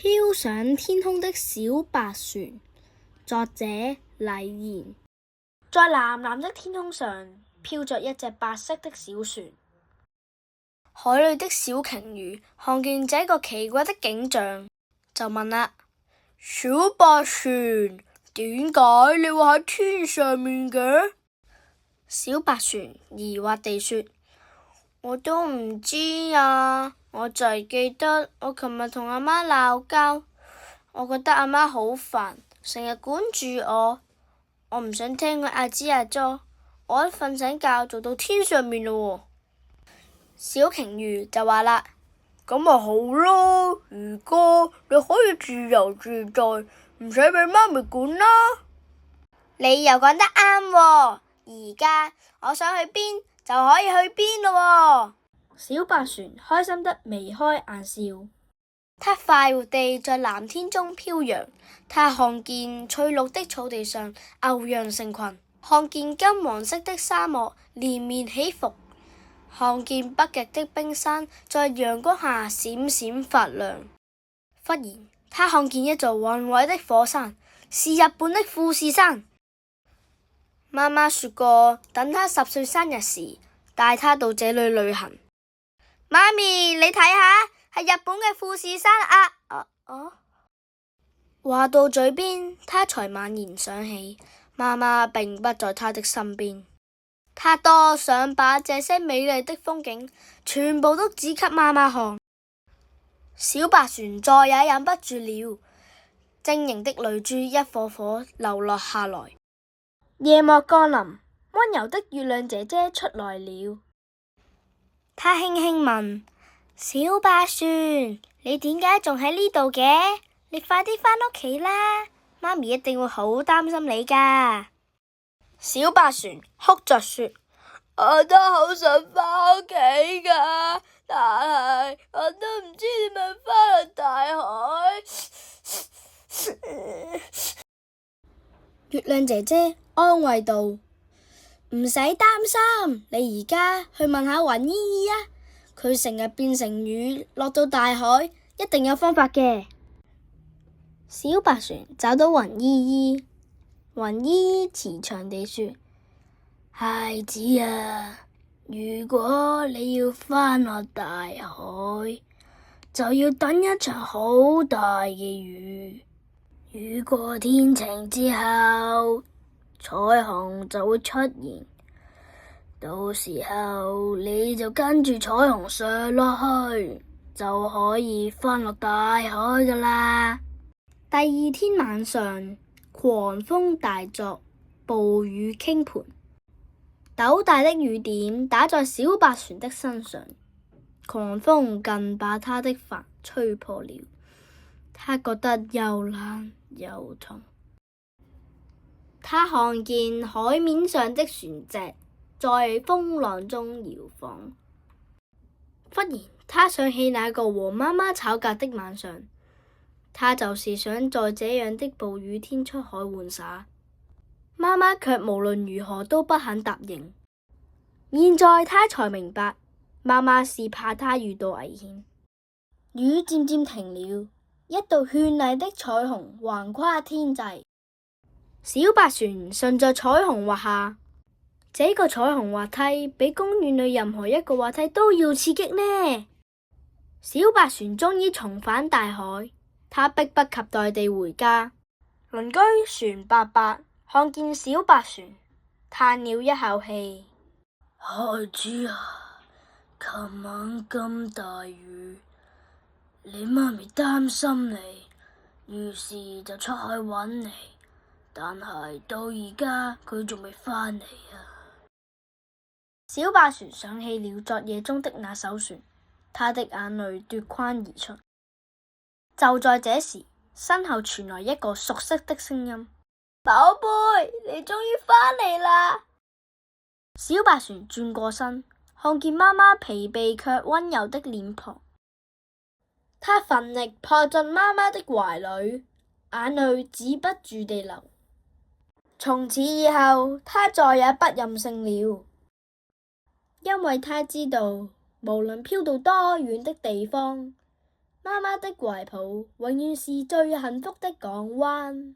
飄上天空的小白船，作者黎妍。在藍藍的天空上，飄着一隻白色的小船。海裏的小鯨魚看見這個奇怪的景象，就問啦：小白船，點解你會喺天上面嘅？小白船疑惑地說：我都唔知啊，我就係記得我琴日同阿媽鬧交，我覺得阿媽好煩，成日管住我唔想聽佢嗌吱嗌咗，我一瞓醒覺就到天上面咯。小鯨魚就話啦：咁咪好咯，如果你可以自由自在，唔使俾媽咪管啦。你又講得啱喎，而家我想去邊就可以去邊咯。小白船開心得眉開眼笑，它快活地在藍天中飄揚。它看見翠綠的草地上牛羊成群，看見金黃色的沙漠連綿起伏，看見北極的冰山在陽光下閃閃發亮。忽然，他看見一座宏偉的火山，是日本的富士山。媽媽說過，等他10歲生日時，帶他到這裏旅行。媽咪，你睇下，係日本嘅富士山啊！話到嘴邊，他才猛然想起，媽媽並不在他的身邊。他多想把這些美麗的風景全部都指給媽媽看。小白船再也忍不住了，晶瑩的淚珠一顆顆流落下來。夜幕降臨，溫柔的月亮姐姐出來了。她輕輕問：小白船，你點解仲喺呢度嘅？你快啲返屋企啦，媽咪一定會好擔心你㗎。小白船哭着說：我都好想返屋企㗎，但係我都唔知點樣返去大海。月亮姐姐安慰道：唔使擔心，你而家去問下雲姨姨啊，佢成日變成雨落到大海，一定有方法嘅。小白船找到雲姨姨，雲姨姨慈祥地說：孩子啊，如果你要返落大海，就要等一場好大嘅雨。雨過天晴之後，彩虹就會出現，到時候你就跟住彩虹上落去，就可以返落大海㗎喇。第二天晚上，狂風大作，暴雨傾盆，斗大的雨點打在小白船的身上，狂風更把它的帆吹破了。他覺得又冷又痛。他看見海面上的船隻在風浪中搖晃。忽然，他想起那個和媽媽吵架的晚上，他就是想在這樣的暴雨天出海玩耍，媽媽卻無論如何都不肯答應。現在他才明白，媽媽是怕他遇到危險。雨漸漸停了，一道絢麗的彩虹橫跨天際。小白船順着彩虹滑下，這個彩虹滑梯比公園裏任何一個滑梯都要刺激呢。小白船終於重返大海，他迫不及待地回家。鄰居船伯伯看見小白船，嘆了一口氣：孩子啊，琴晚咁大雨，你媽咪擔心你，於是就出去揾你，但係到而家佢仲未返嚟啊。小白船想起了昨夜中的那艘船，他的眼淚奪眶而出。就在這時，身後傳來一個熟悉的聲音：寶貝，你終於返嚟啦！小白船轉過身，看見媽媽疲憊卻溫柔的臉龐，他奮力撲進媽媽的懷裏，眼淚止不住地流。從此以後，他再也不任性了，因為他知道，無論飄到多遠的地方，媽媽的懷抱永遠是最幸福的港灣。